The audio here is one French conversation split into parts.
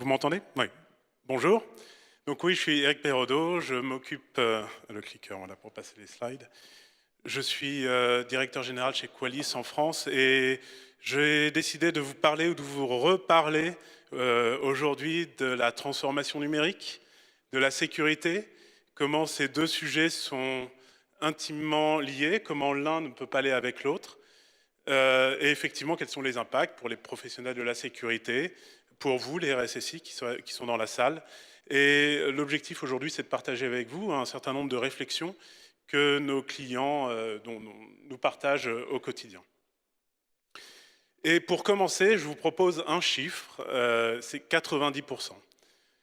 Vous m'entendez? Oui. Bonjour. Donc oui, je suis Eric Perrodo, je m'occupe, le clicker, voilà, pour passer les slides. Je suis directeur général chez Qualys en France et j'ai décidé de vous parler ou de vous reparler aujourd'hui de la transformation numérique, de la sécurité, comment ces deux sujets sont intimement liés, comment l'un ne peut pas aller avec l'autre. Et effectivement, quels sont les impacts pour les professionnels de la sécurité, pour vous, les RSSI qui sont dans la salle. Et l'objectif aujourd'hui, c'est de partager avec vous un certain nombre de réflexions que nos clients nous partagent au quotidien. Et pour commencer, je vous propose un chiffre, c'est 90%.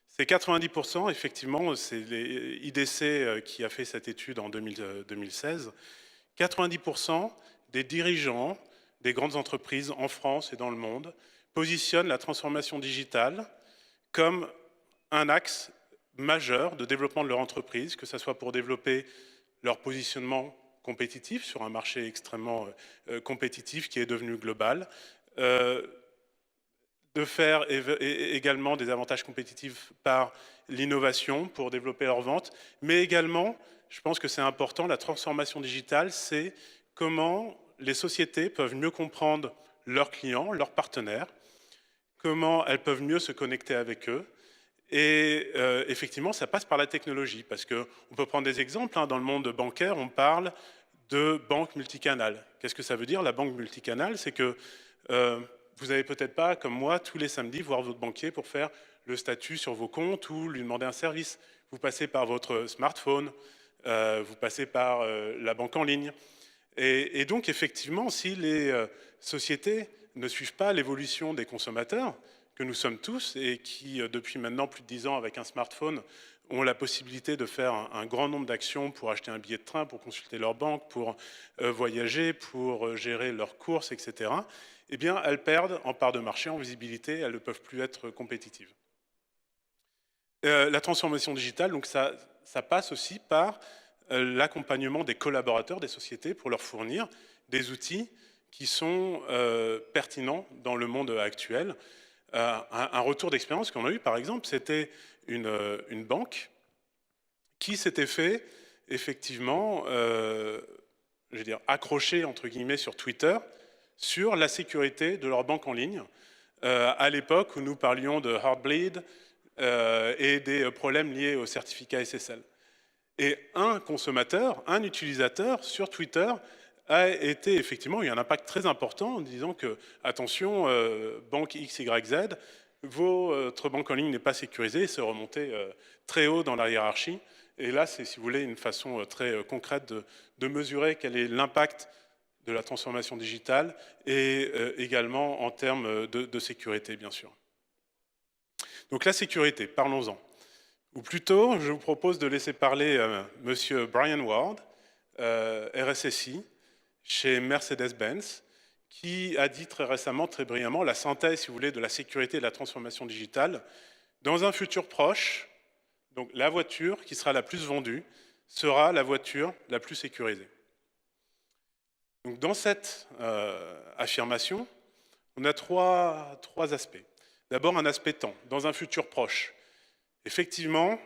C'est 90%, effectivement, c'est l'IDC qui a fait cette étude en 2016. 90% des dirigeants des grandes entreprises en France et dans le monde positionnent la transformation digitale comme un axe majeur de développement de leur entreprise, que ce soit pour développer leur positionnement compétitif sur un marché extrêmement compétitif qui est devenu global, de faire également des avantages compétitifs par l'innovation pour développer leurs ventes, mais également, je pense que c'est important, la transformation digitale, c'est comment les sociétés peuvent mieux comprendre leurs clients, leurs partenaires, comment elles peuvent mieux se connecter avec eux. Et effectivement, ça passe par la technologie, parce qu'on peut prendre des exemples. Dans le monde bancaire, on parle de banque multicanale. Qu'est-ce que ça veut dire, la banque multicanale? C'est que vous n'allez peut-être pas, comme moi, tous les samedis, voir votre banquier pour faire le statut sur vos comptes ou lui demander un service. Vous passez par votre smartphone, vous passez par la banque en ligne. Et donc, effectivement, si les sociétés ne suivent pas l'évolution des consommateurs, que nous sommes tous, et qui, depuis maintenant plus de 10 ans, avec un smartphone, ont la possibilité de faire un grand nombre d'actions pour acheter un billet de train, pour consulter leur banque, pour voyager, pour gérer leurs courses, etc., eh bien, elles perdent en part de marché, en visibilité, elles ne peuvent plus être compétitives. La transformation digitale, donc ça passe aussi par l'accompagnement des collaborateurs des sociétés pour leur fournir des outils qui sont pertinents dans le monde actuel. Un retour d'expérience qu'on a eu, par exemple, c'était une banque qui s'était fait effectivement, je veux dire, accrocher entre guillemets sur Twitter sur la sécurité de leur banque en ligne, à l'époque où nous parlions de Heartbleed et des problèmes liés au certificat SSL. Et un consommateur, un utilisateur sur Twitter a été effectivement, il y a un impact très important en disant que, attention, banque XYZ, votre banque en ligne n'est pas sécurisée, c'est remonté très haut dans la hiérarchie. Et là, c'est, si vous voulez, une façon très concrète de mesurer quel est l'impact de la transformation digitale et également en termes de sécurité, bien sûr. Donc la sécurité, parlons-en. Ou plutôt, je vous propose de laisser parler Monsieur Brian Ward, RSSI, chez Mercedes-Benz, qui a dit très récemment, très brillamment, la synthèse, si vous voulez, de la sécurité et de la transformation digitale. Dans un futur proche, donc la voiture qui sera la plus vendue sera la voiture la plus sécurisée. Donc dans cette affirmation, on a trois aspects. D'abord, un aspect temps, dans un futur proche. Effectivement,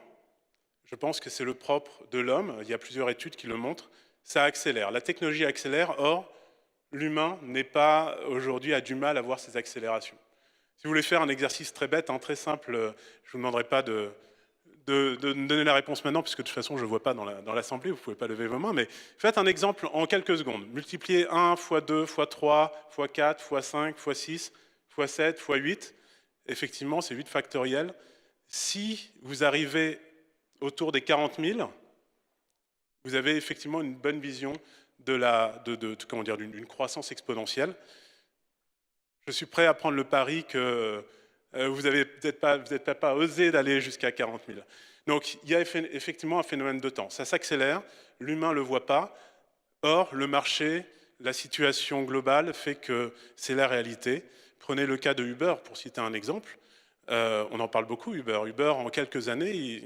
je pense que c'est le propre de l'homme, il y a plusieurs études qui le montrent, ça accélère, la technologie accélère, or l'humain n'est pas aujourd'hui, a du mal à voir ces accélérations. Si vous voulez faire un exercice très bête, très simple, je ne vous demanderai pas de me donner la réponse maintenant, puisque de toute façon je ne vois pas dans l'assemblée, vous ne pouvez pas lever vos mains, mais faites un exemple en quelques secondes. Multipliez 1 fois 2 fois 3 fois 4 fois 5 fois 6 fois 7 fois 8, effectivement c'est 8 factoriel. Si vous arrivez autour des 40 000, vous avez effectivement une bonne vision d'une croissance exponentielle. Je suis prêt à prendre le pari que vous n'avez peut-être pas osé d'aller jusqu'à 40 000. Donc il y a effectivement un phénomène de temps. Ça s'accélère, l'humain ne le voit pas. Or, le marché, la situation globale fait que c'est la réalité. Prenez le cas de Uber, pour citer un exemple. On en parle beaucoup, Uber. Uber, en quelques années,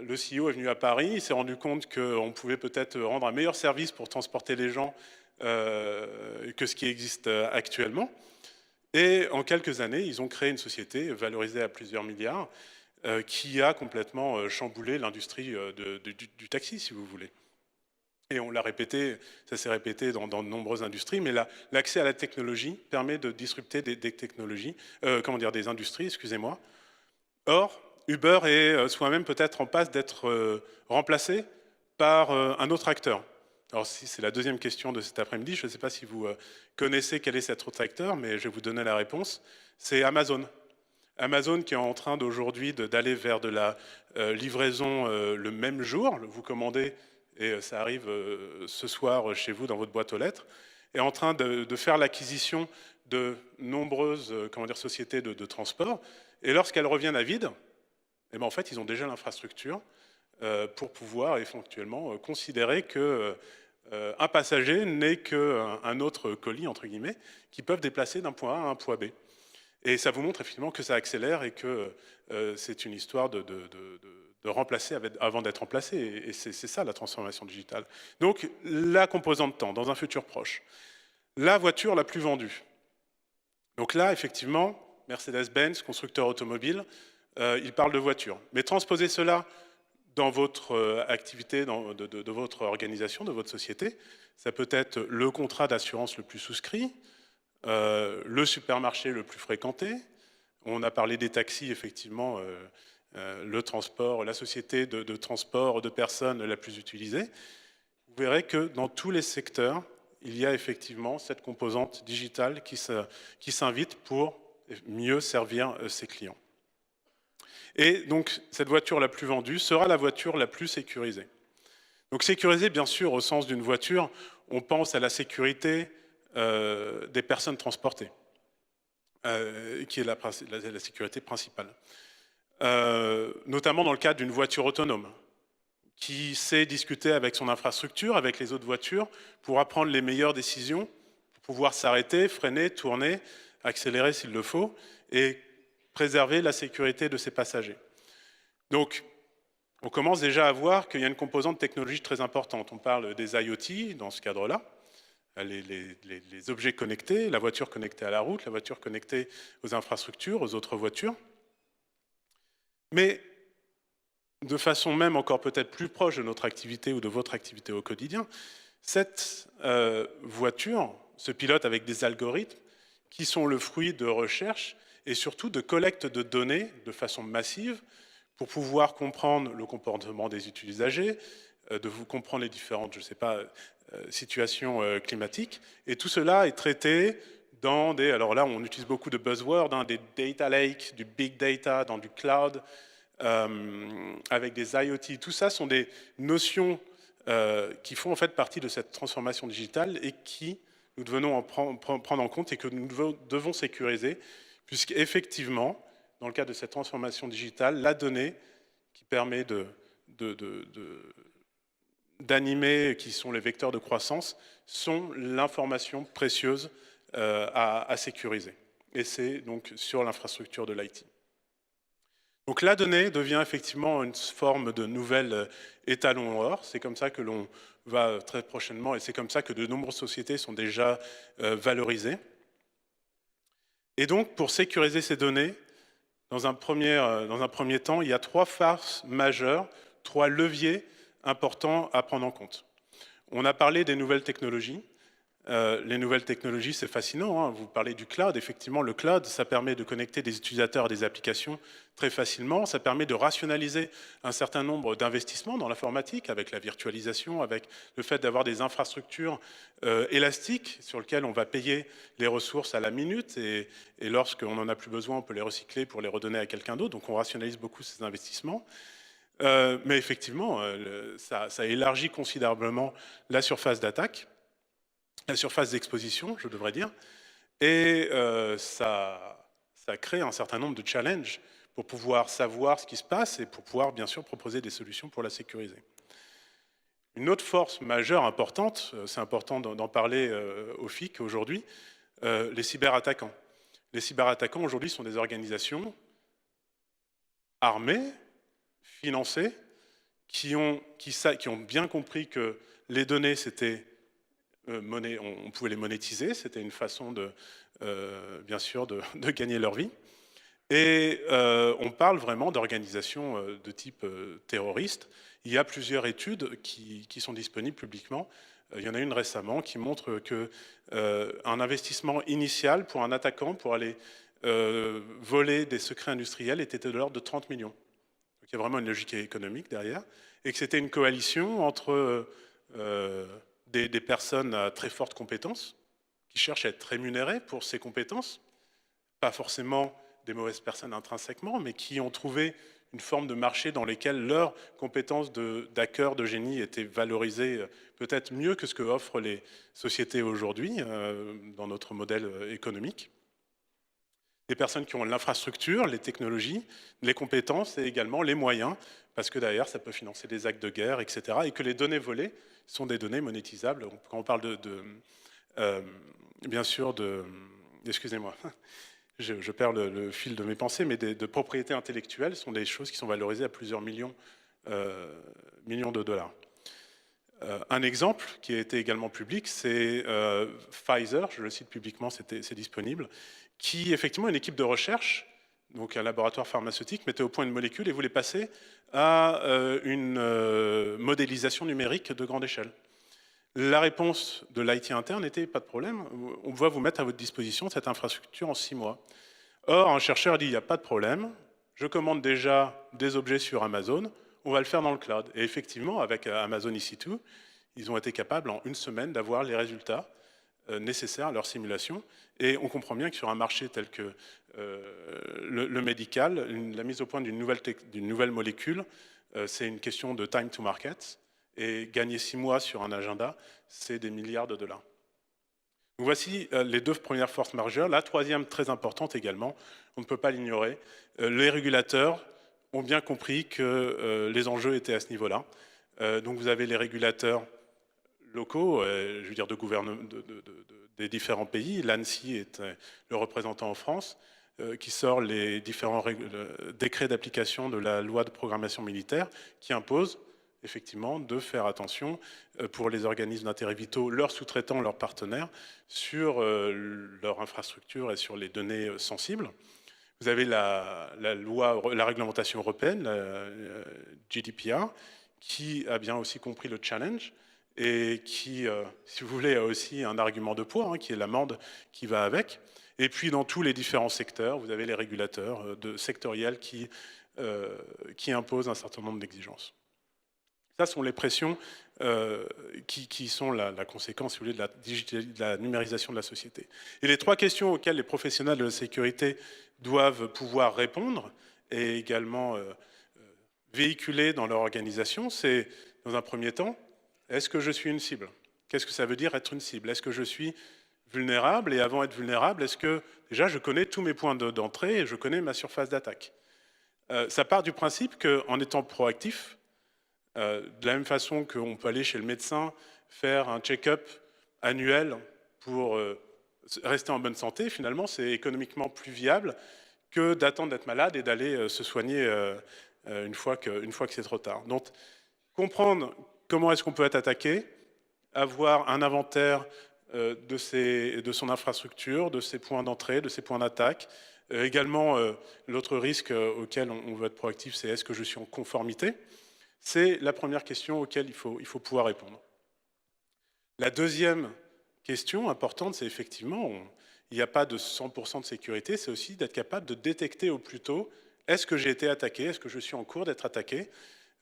le CEO est venu à Paris, il s'est rendu compte qu'on pouvait peut-être rendre un meilleur service pour transporter les gens que ce qui existe actuellement. Et en quelques années, ils ont créé une société valorisée à plusieurs milliards qui a complètement chamboulé l'industrie du taxi, si vous voulez. Et on l'a répété, ça s'est répété dans de nombreuses industries, mais l'accès à la technologie permet de disrupter des technologies, des industries, excusez-moi. Or, Uber est soi-même peut-être en passe d'être remplacé par un autre acteur. Alors, c'est la deuxième question de cet après-midi. Je ne sais pas si vous connaissez quel est cet autre acteur, mais je vais vous donner la réponse. C'est Amazon. Amazon qui est en train d'aujourd'hui d'aller vers de la livraison le même jour. Vous commandez et ça arrive ce soir chez vous dans votre boîte aux lettres, est en train de faire l'acquisition de nombreuses sociétés de transport. Et lorsqu'elles reviennent à vide, eh ben, en fait, ils ont déjà l'infrastructure pour pouvoir éventuellement considérer que un passager n'est qu'un autre colis, entre guillemets, qui peuvent déplacer d'un point A à un point B. Et ça vous montre effectivement que ça accélère et que c'est une histoire de remplacer avant d'être remplacé. Et c'est ça la transformation digitale. Donc la composante temps, dans un futur proche. La voiture la plus vendue. Donc là, effectivement, Mercedes-Benz, constructeur automobile, il parle de voiture. Mais transposer cela dans votre activité, de votre organisation, de votre société, ça peut être le contrat d'assurance le plus souscrit, le supermarché le plus fréquenté. On a parlé des taxis, effectivement, le transport, la société de transport de personnes la plus utilisée. Vous verrez que dans tous les secteurs, il y a effectivement cette composante digitale qui s'invite pour mieux servir ses clients. Et donc, cette voiture la plus vendue sera la voiture la plus sécurisée. Donc, sécurisée, bien sûr, au sens d'une voiture, on pense à la sécurité des personnes transportées, qui est la sécurité principale. Notamment dans le cadre d'une voiture autonome, qui sait discuter avec son infrastructure, avec les autres voitures, pour prendre les meilleures décisions, pour pouvoir s'arrêter, freiner, tourner, accélérer s'il le faut, et préserver la sécurité de ses passagers. Donc, on commence déjà à voir qu'il y a une composante technologique très importante. On parle des IoT dans ce cadre-là, les objets connectés, la voiture connectée à la route, la voiture connectée aux infrastructures, aux autres voitures. Mais de façon même encore peut-être plus proche de notre activité ou de votre activité au quotidien, cette voiture se pilote avec des algorithmes qui sont le fruit de recherches et surtout de collecte de données de façon massive pour pouvoir comprendre le comportement des utilisateurs, de vous comprendre les différentes, je ne sais pas, situations climatiques. Et tout cela est traité dans des... Alors là, on utilise beaucoup de buzzwords, hein, des data lakes, du big data, dans du cloud, avec des IoT. Tout ça sont des notions qui font en fait partie de cette transformation digitale et qui nous devons en prendre en compte et que nous devons sécuriser, puisqu'effectivement, dans le cadre de cette transformation digitale, la donnée qui permet d'animer, qui sont les vecteurs de croissance, sont l'information précieuse à sécuriser. Et c'est donc sur l'infrastructure de l'IT. Donc la donnée devient effectivement une forme de nouvel étalon or. C'est comme ça que l'on va très prochainement, et c'est comme ça que de nombreuses sociétés sont déjà valorisées. Et donc, pour sécuriser ces données, dans un premier temps, il y a trois phases majeures, trois leviers importants à prendre en compte. On a parlé des nouvelles technologies. Les nouvelles technologies, c'est fascinant, hein. Vous parlez du cloud. Effectivement, le cloud, ça permet de connecter des utilisateurs à des applications très facilement. Ça permet de rationaliser un certain nombre d'investissements dans l'informatique, avec la virtualisation, avec le fait d'avoir des infrastructures élastiques sur lesquelles on va payer les ressources à la minute. Et lorsqu'on n'en a plus besoin, on peut les recycler pour les redonner à quelqu'un d'autre. Donc on rationalise beaucoup ces investissements. Mais effectivement, ça élargit considérablement la surface d'attaque. La surface d'exposition, je devrais dire, et ça crée un certain nombre de challenges pour pouvoir savoir ce qui se passe et pour pouvoir bien sûr proposer des solutions pour la sécuriser. Une autre force majeure, importante, c'est important d'en parler au FIC aujourd'hui, les cyberattaquants. Les cyberattaquants aujourd'hui sont des organisations armées, financées, qui ont bien compris que les données c'était on pouvait les monétiser, c'était une façon bien sûr de gagner leur vie. Et on parle vraiment d'organisations de type terroriste. Il y a plusieurs études qui sont disponibles publiquement. Il y en a une récemment qui montre qu'un investissement initial pour un attaquant pour aller voler des secrets industriels était de l'ordre de 30 millions. Donc il y a vraiment une logique économique derrière. Et que c'était une coalition entre des personnes à très fortes compétences qui cherchent à être rémunérées pour ces compétences, pas forcément des mauvaises personnes intrinsèquement, mais qui ont trouvé une forme de marché dans lequel leurs compétences d'hacker, de génie étaient valorisées peut-être mieux que ce que offrent les sociétés aujourd'hui dans notre modèle économique. Des personnes qui ont l'infrastructure, les technologies, les compétences et également les moyens, parce que derrière, ça peut financer des actes de guerre, etc. Et que les données volées sont des données monétisables. Quand on parle bien sûr excusez-moi, je perds le fil de mes pensées, mais de propriété intellectuelle sont des choses qui sont valorisées à plusieurs millions de dollars. Un exemple qui a été également public, c'est Pfizer, je le cite publiquement, c'est disponible, qui effectivement une équipe de recherche, donc un laboratoire pharmaceutique, mettait au point une molécule et voulait passer à une modélisation numérique de grande échelle. La réponse de l'IT interne était pas de problème, on va vous mettre à votre disposition cette infrastructure en 6 mois. Or, un chercheur dit il n'y a pas de problème, je commande déjà des objets sur Amazon, on va le faire dans le cloud. Et effectivement, avec Amazon EC2, ils ont été capables en 1 semaine d'avoir les résultats nécessaires à leur simulation. Et on comprend bien que sur un marché tel que le médical, la mise au point d'une nouvelle molécule, c'est une question de time to market. Et gagner 6 mois sur un agenda, c'est des milliards de dollars. Donc voici les 2 premières forces majeures. La troisième, très importante également, on ne peut pas l'ignorer. Les régulateurs ont bien compris que les enjeux étaient à ce niveau-là. Donc vous avez les régulateurs locaux, je veux dire des différents pays. L'ANSSI est le représentant en France, qui sort les différents décrets d'application de la loi de programmation militaire, qui impose effectivement de faire attention pour les organismes d'intérêt vitaux, leurs sous-traitants, leurs partenaires, sur leur infrastructure et sur les données sensibles. Vous avez la réglementation européenne, la GDPR, qui a bien aussi compris le challenge et qui, si vous voulez, a aussi un argument de poids, qui est l'amende qui va avec. Et puis dans tous les différents secteurs, vous avez les régulateurs sectoriels qui imposent un certain nombre d'exigences. Ça sont les pressions qui sont la conséquence, si vous voulez, de la numérisation de la société. Et les 3 questions auxquelles les professionnels de la sécurité doivent pouvoir répondre et également véhiculer dans leur organisation, c'est, dans un premier temps, est-ce que je suis une cible? Qu'est-ce que ça veut dire être une cible? Est-ce que je suis vulnérable? Et avant d'être vulnérable, est-ce que déjà je connais tous mes points d'entrée et je connais ma surface d'attaque? Ça part du principe qu'en étant proactif, de la même façon qu'on peut aller chez le médecin faire un check-up annuel pour rester en bonne santé, finalement, c'est économiquement plus viable que d'attendre d'être malade et d'aller se soigner une fois que c'est trop tard. Donc, comprendre comment est-ce qu'on peut être attaqué, avoir un inventaire de son infrastructure, de ses points d'entrée, de ses points d'attaque. Également, l'autre risque auquel on veut être proactif, c'est est-ce que je suis en conformité? C'est la première question auquel il faut pouvoir répondre. La deuxième question importante, c'est effectivement, il n'y a pas de 100% de sécurité, c'est aussi d'être capable de détecter au plus tôt, est-ce que j'ai été attaqué, est-ce que je suis en cours d'être attaqué?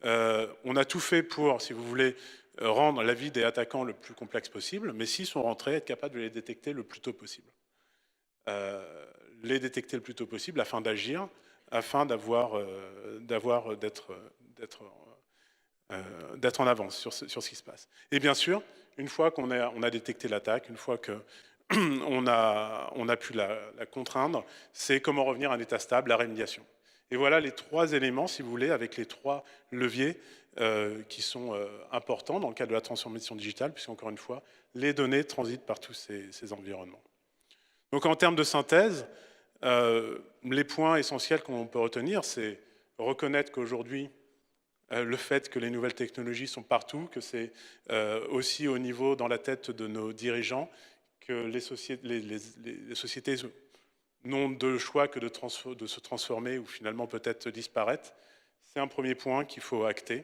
On a tout fait pour, si vous voulez, rendre la vie des attaquants le plus complexe possible, mais s'ils sont rentrés, être capable de les détecter le plus tôt possible. Les détecter le plus tôt possible afin d'agir, afin d'être en avance sur ce qui se passe. Et bien sûr, une fois qu'on a détecté l'attaque, une fois qu'on a pu la contraindre, c'est comment revenir à un état stable, la rémédiation. Et voilà les 3 éléments, si vous voulez, avec les 3 leviers qui sont importants dans le cadre de la transformation digitale, puisqu'encore une fois, les données transitent par tous ces environnements. Donc en termes de synthèse, les points essentiels qu'on peut retenir, c'est reconnaître qu'aujourd'hui, le fait que les nouvelles technologies sont partout, que c'est aussi au niveau, dans la tête de nos dirigeants, que les sociétés n'ont de choix que de se transformer ou finalement peut-être disparaître. C'est un premier point qu'il faut acter.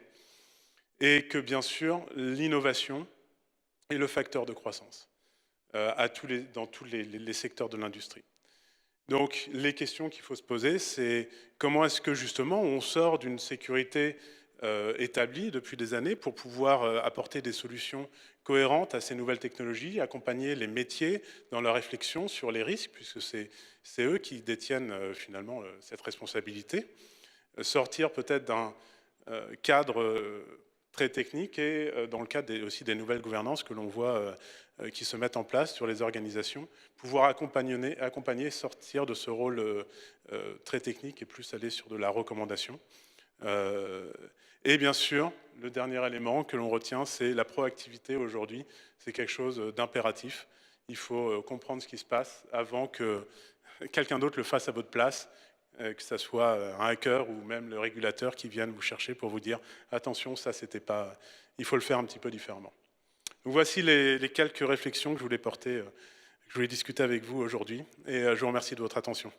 Et que bien sûr, l'innovation est le facteur de croissance dans tous les secteurs de l'industrie. Donc les questions qu'il faut se poser, c'est comment est-ce que justement on sort d'une sécurité établie depuis des années pour pouvoir apporter des solutions cohérentes à ces nouvelles technologies, accompagner les métiers dans leur réflexion sur les risques, puisque c'est eux qui détiennent finalement cette responsabilité. Sortir peut-être d'un cadre très technique et dans le cadre aussi des nouvelles gouvernances que l'on voit qui se mettent en place sur les organisations, pouvoir accompagner, sortir de ce rôle très technique et plus aller sur de la recommandation. Et bien sûr, le dernier élément que l'on retient, c'est la proactivité aujourd'hui. C'est quelque chose d'impératif. Il faut comprendre ce qui se passe avant que quelqu'un d'autre le fasse à votre place, que ce soit un hacker ou même le régulateur qui vienne vous chercher pour vous dire « Attention, ça, c'était pas... Il faut le faire un petit peu différemment. » Donc voici les quelques réflexions que je voulais porter, que je voulais discuter avec vous aujourd'hui. Et je vous remercie de votre attention.